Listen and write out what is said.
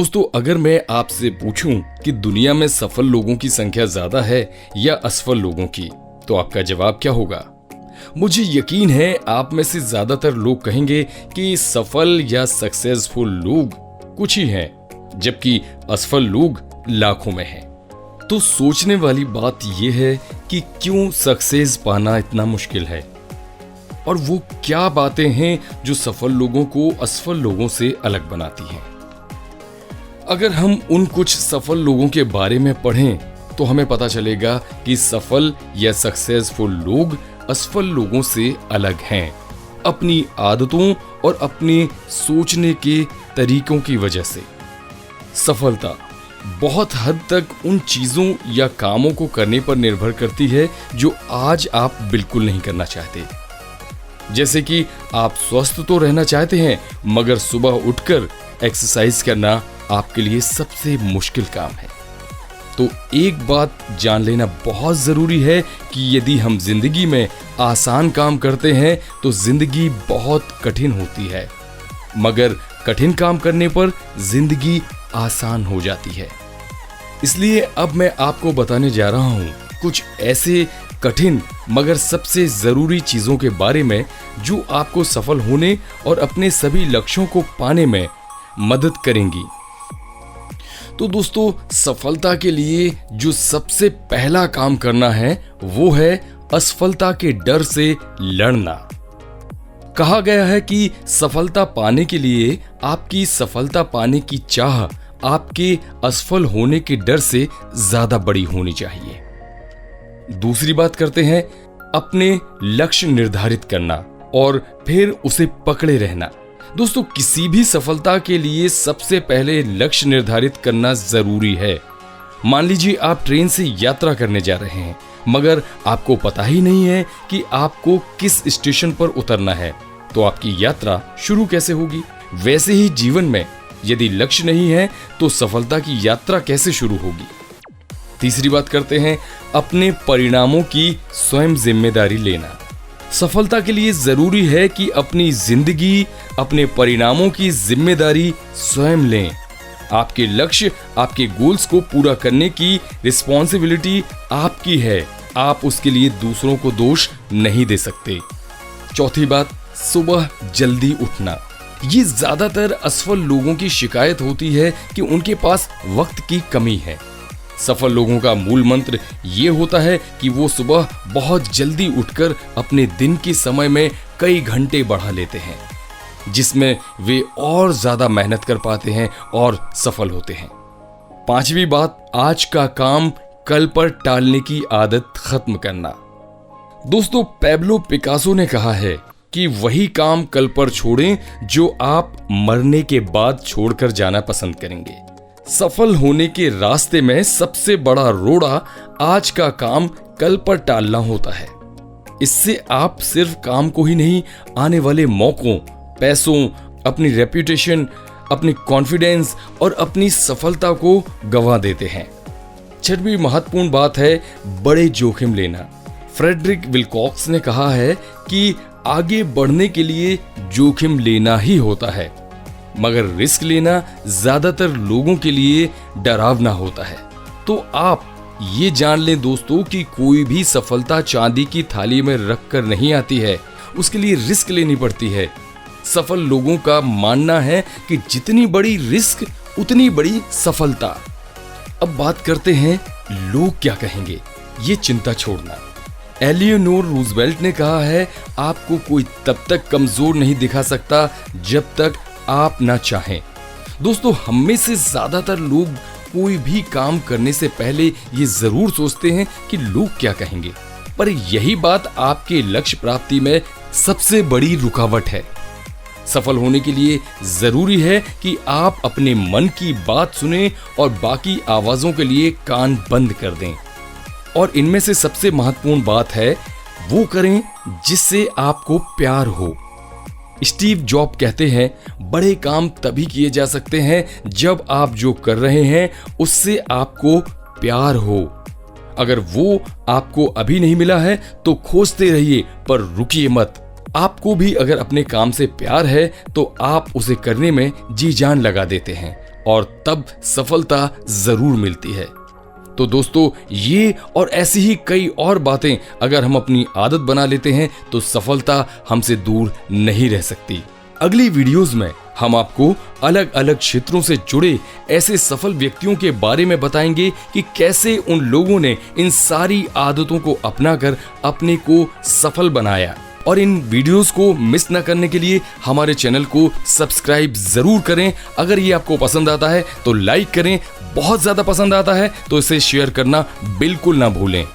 दोस्तों, अगर मैं आपसे पूछूं कि दुनिया में सफल लोगों की संख्या ज्यादा है या असफल लोगों की, तो आपका जवाब क्या होगा? मुझे यकीन है आप में से ज्यादातर लोग कहेंगे कि सफल या सक्सेसफुल लोग कुछ ही हैं, जबकि असफल लोग लाखों में हैं। तो सोचने वाली बात यह है कि क्यों सक्सेस पाना इतना मुश्किल है, और वो क्या बातें हैं जो सफल लोगों को असफल लोगों से अलग बनाती हैं। अगर हम उन कुछ सफल लोगों के बारे में पढ़ें तो हमें पता चलेगा कि सफल या सक्सेसफुल लोग असफल लोगों से अलग हैं, अपनी आदतों और अपने सोचने के तरीकों की वजह से। सफलता बहुत हद तक उन चीजों या कामों को करने पर निर्भर करती है जो आज आप बिल्कुल नहीं करना चाहते। जैसे कि आप स्वस्थ तो रहना चाहते हैं, मगर सुबह उठकर एक्सरसाइज करना आपके लिए सबसे मुश्किल काम है। तो एक बात जान लेना बहुत जरूरी है कि यदि हम जिंदगी में आसान काम करते हैं तो जिंदगी बहुत कठिन होती है, मगर कठिन काम करने पर जिंदगी आसान हो जाती है। इसलिए अब मैं आपको बताने जा रहा हूं कुछ ऐसे कठिन मगर सबसे जरूरी चीजों के बारे में जो आपको सफल होने और अपने सभी लक्ष्यों को पाने में मदद करेंगी। तो दोस्तों, सफलता के लिए जो सबसे पहला काम करना है वो है असफलता के डर से लड़ना। कहा गया है कि सफलता पाने के लिए आपकी सफलता पाने की चाह आपके असफल होने के डर से ज्यादा बड़ी होनी चाहिए। दूसरी बात करते हैं अपने लक्ष्य निर्धारित करना और फिर उसे पकड़े रहना। दोस्तों, किसी भी सफलता के लिए सबसे पहले लक्ष्य निर्धारित करना जरूरी है। मान लीजिए आप ट्रेन से यात्रा करने जा रहे हैं, मगर आपको पता ही नहीं है कि आपको किस स्टेशन पर उतरना है, तो आपकी यात्रा शुरू कैसे होगी? वैसे ही जीवन में यदि लक्ष्य नहीं है तो सफलता की यात्रा कैसे शुरू होगी? तीसरी बात करते हैं अपने परिणामों की स्वयं जिम्मेदारी लेना। सफलता के लिए जरूरी है कि अपनी जिंदगी, अपने परिणामों की जिम्मेदारी स्वयं लें। आपके लक्ष्य, आपके गोल्स को पूरा करने की रिस्पॉन्सिबिलिटी आपकी है। आप उसके लिए दूसरों को दोष नहीं दे सकते। चौथी बात, सुबह जल्दी उठना। ये ज्यादातर असफल लोगों की शिकायत होती है कि उनके पास वक्त की कमी है। सफल लोगों का मूल मंत्र ये होता है कि वो सुबह बहुत जल्दी उठकर अपने दिन के समय में कई घंटे बढ़ा लेते हैं, जिसमें वे और ज्यादा मेहनत कर पाते हैं और सफल होते हैं। पांचवी बात, आज का काम कल पर टालने की आदत खत्म करना। दोस्तों, पैब्लो पिकासो ने कहा है कि वही काम कल पर छोड़ें जो आप मरने के बाद छोड़कर जाना पसंद करेंगे। सफल होने के रास्ते में सबसे बड़ा रोड़ा आज का काम कल पर टालना होता है। इससे आप सिर्फ काम को ही नहीं, आने वाले मौकों, पैसों, अपनी रेप्यूटेशन, अपनी कॉन्फिडेंस और अपनी सफलता को गंवा देते हैं। छठवीं महत्वपूर्ण बात है बड़े जोखिम लेना। फ्रेडरिक विल्कॉक्स ने कहा है कि आगे बढ़ने के लिए जोखिम लेना ही होता है, मगर रिस्क लेना ज्यादातर लोगों के लिए डरावना होता है। तो आप ये जान लें दोस्तों कि कोई भी सफलता चांदी की थाली में रखकर नहीं आती है, उसके लिए रिस्क लेनी पड़ती है। सफल लोगों का मानना है कि जितनी बड़ी रिस्क उतनी बड़ी सफलता। अब बात करते हैं लोग क्या कहेंगे, ये चिंता छोड़ना। एलियोनोर रूजवेल्ट ने कहा है, आपको कोई तब तक कमजोर नहीं दिखा सकता जब तक आप ना चाहें। दोस्तों, हम में से ज्यादातर लोग कोई भी काम करने से पहले ये जरूर सोचते हैं कि लोग क्या कहेंगे, पर यही बात आपके लक्ष्य प्राप्ति में सबसे बड़ी रुकावट है। सफल होने के लिए जरूरी है कि आप अपने मन की बात सुनें और बाकी आवाजों के लिए कान बंद कर दें। और इनमें से सबसे महत्वपूर्ण बात है वो करें जिससे आपको प्यार हो। स्टीव जॉब कहते हैं, बड़े काम तभी किए जा सकते हैं जब आप जो कर रहे हैं उससे आपको प्यार हो। अगर वो आपको अभी नहीं मिला है तो खोजते रहिए, पर रुकिए मत। आपको भी अगर अपने काम से प्यार है तो आप उसे करने में जी जान लगा देते हैं और तब सफलता जरूर मिलती है। तो दोस्तों, ये और ऐसी ही कई और बातें अगर हम अपनी आदत बना लेते हैं तो सफलता हमसे दूर नहीं रह सकती। अगली वीडियोस में हम आपको अलग अलग क्षेत्रों से जुड़े ऐसे सफल व्यक्तियों के बारे में बताएंगे कि कैसे उन लोगों ने इन सारी आदतों को अपनाकर अपने को सफल बनाया। और इन वीडियोस को मिस न करने के लिए हमारे चैनल को सब्सक्राइब जरूर करें। अगर ये आपको पसंद आता है तो लाइक करें, बहुत ज्यादा पसंद आता है तो इसे शेयर करना बिल्कुल ना भूलें।